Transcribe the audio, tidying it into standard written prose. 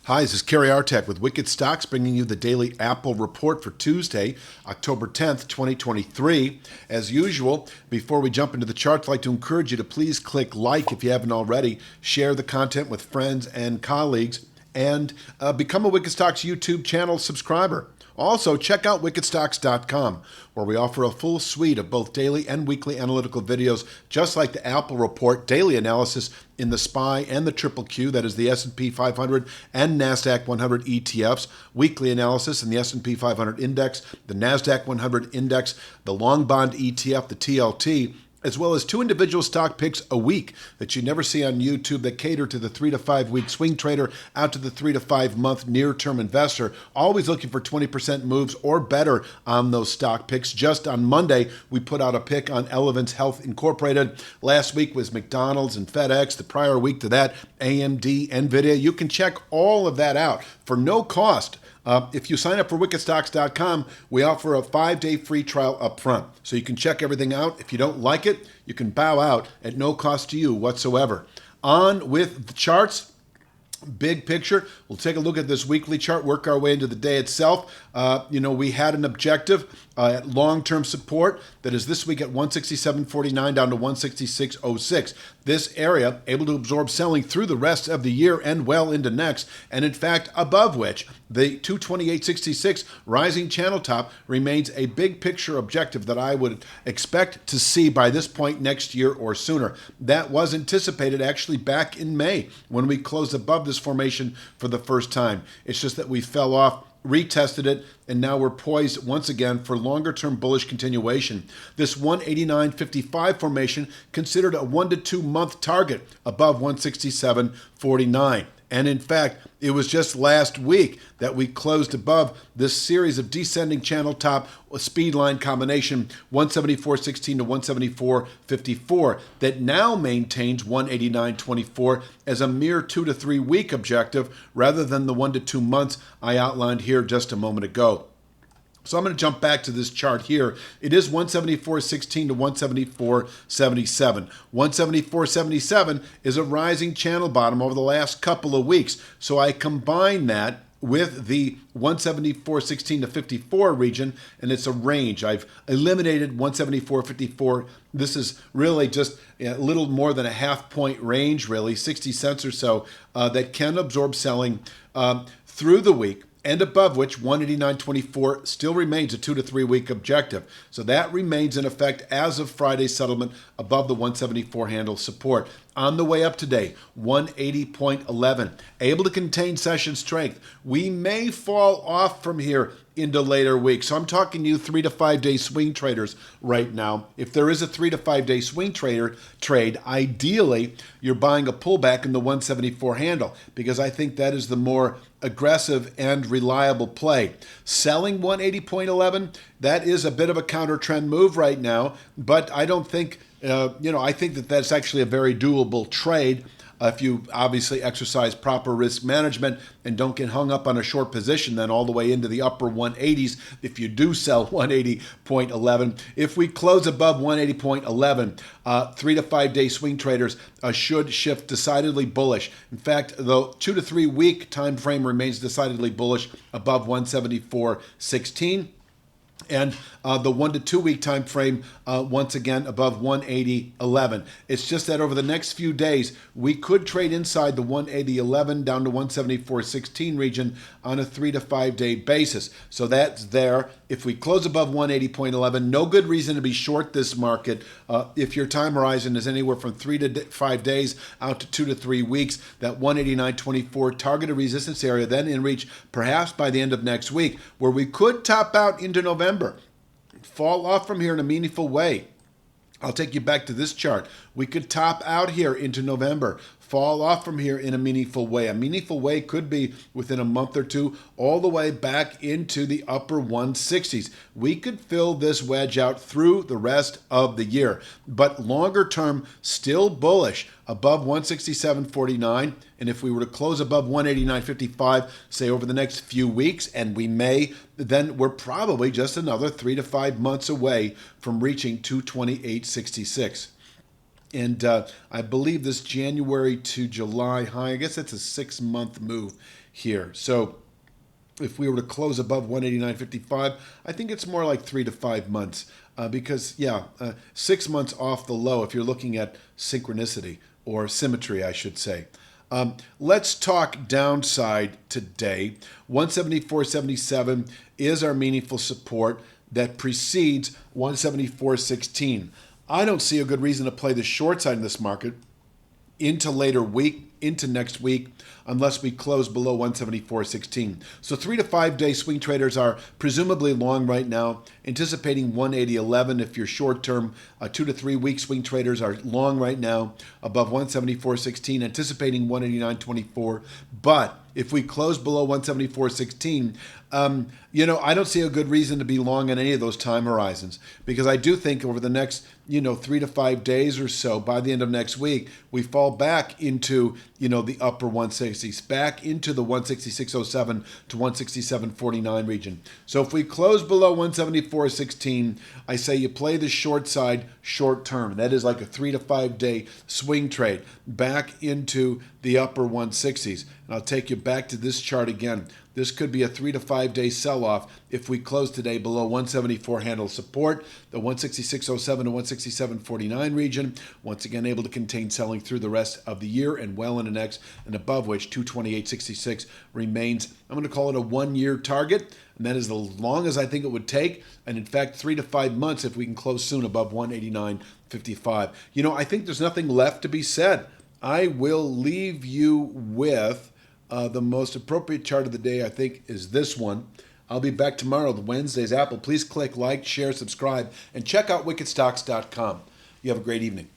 Hi, this is Kerry Artek with Wicked Stocks, bringing you the daily Apple report for Tuesday, October 10th, 2023. As usual, before we jump into the charts, I'd like to encourage you to please click like if you haven't already, share the content with friends and colleagues, and become a Wicked Stocks YouTube channel subscriber. Also, check out wickedstocks.com, where we offer a full suite of both daily and weekly analytical videos, just like the Apple Report, daily analysis in the SPY and the Triple Q, that is the S&P 500 and NASDAQ 100 ETFs, weekly analysis in the S&P 500 Index, the NASDAQ 100 Index, the Long Bond ETF, the TLT, as well as 2 individual stock picks a week that you never see on YouTube that cater to the 3 to 5 week swing trader out to the 3 to 5 month near-term investor, always looking for 20% moves or better on those stock picks. Just on Monday, we put out a pick on Elevance Health Incorporated. Last week was McDonald's and FedEx. The prior week to that, AMD, NVIDIA. You can check all of that out for no cost. If you sign up for wickedstocks.com, we offer a 5-day free trial up front. So you can check everything out. If you don't like it, you can bow out at no cost to you whatsoever. On with the charts. Big picture, we'll take a look at this weekly chart, work our way into the day itself. We had an objective at long-term support that is this week at 167.49 down to 166.06. This area able to absorb selling through the rest of the year and well into next, and in fact above which the 228.66 rising channel top remains a big picture objective that I would expect to see by this point next year or sooner. That was anticipated actually back in May when we closed above this formation for the first time. It's just that we fell off, retested it, and now we're poised once again for longer-term bullish continuation. This 189.55 formation considered a 1 to 2 month target above 167.49. And in fact, it was just last week that we closed above this series of descending channel top speed line combination 174.16 to 174.54 that now maintains 189.24 as a mere 2 to 3 week objective rather than the 1 to 2 months I outlined here just a moment ago. So I'm going to jump back to this chart here. It is 174.16 to 174.77. 174.77 is a rising channel bottom over the last couple of weeks. So I combine that with the 174.16 to 54 region, and it's a range. I've eliminated 174.54. This is really just a little more than a half-point range, really, 60 cents or so, that can absorb selling through the week, and above which 189.24 still remains a 2 to 3 week objective. So that remains in effect as of Friday's settlement above the 174 handle support. On the way up today, 180.11, able to contain session strength. We may fall off from here into later weeks. So I'm talking to you 3 to 5 day swing traders right now. If there is a 3 to 5 day swing trade, ideally you're buying a pullback in the 174 handle because I think that is the more aggressive and reliable play. Selling 180.11, that is a bit of a counter trend move right now, but I don't think, I think that that's actually a very doable trade if you obviously exercise proper risk management and don't get hung up on a short position then all the way into the upper 180s if you do sell 180.11. If we close above 180.11, 3 to 5 day swing traders should shift decidedly bullish. In fact, the 2 to 3 week time frame remains decidedly bullish above 174.16. And the 1 to 2 week time frame, once again, above 180.11. It's just that over the next few days, we could trade inside the 180.11 down to 174.16 region on a 3 to 5 day basis. So that's there. If we close above 180.11, no good reason to be short this market. If your time horizon is anywhere from 3 to 5 days out to 2 to 3 weeks, that 189.24 targeted resistance area then in reach perhaps by the end of next week, where we could top out into November. Fall off from here in a meaningful way. I'll take you back to this chart. We could top out here into November, fall off from here in a meaningful way. A meaningful way could be within a month or two, all the way back into the upper 160s. We could fill this wedge out through the rest of the year, but longer term, still bullish above 167.49. And if we were to close above 189.55, say over the next few weeks, and we may, then we're probably just another 3 to 5 months away from reaching 228.66. And I believe this January to July high, I guess that's a 6-month move. here. So if we were to close above 189.55, I think it's more like 3 to 5 months because, 6 months off the low if you're looking at synchronicity or symmetry, I should say. Let's talk downside today. 174.77 is our meaningful support that precedes 174.16. I don't see a good reason to play the short side in this market into later week, into next week, unless we close below 174.16. So 3 to 5 day swing traders are presumably long right now, anticipating 180.11. If you're short term, 2 to 3 week swing traders are long right now, above 174.16, anticipating 189.24. But if we close below 174.16, I don't see a good reason to be long on any of those time horizons, because I do think over the next 3 to 5 days or so, by the end of next week, we fall back into the upper 160s, back into the 166.07 to 167.49 region. So if we close below 174.16, I say you play the short side short term. That is like a 3 to 5 day swing trade back into the upper 160s. And I'll take you back to this chart again. This could be a 3 to 5 day sell-off if we close today below 174 handle support, the 166.07 to 167.49 region, once again able to contain selling through the rest of the year and well into next, and above which 228.66 remains, I'm going to call it a 1-year target, and that is the long as I think it would take, and in fact 3 to 5 months if we can close soon above 189.55. I think there's nothing left to be said. I will leave you with the most appropriate chart of the day, I think, is this one. I'll be back tomorrow, the Wednesday's Apple. Please click like, share, subscribe, and check out wickedstocks.com. You have a great evening.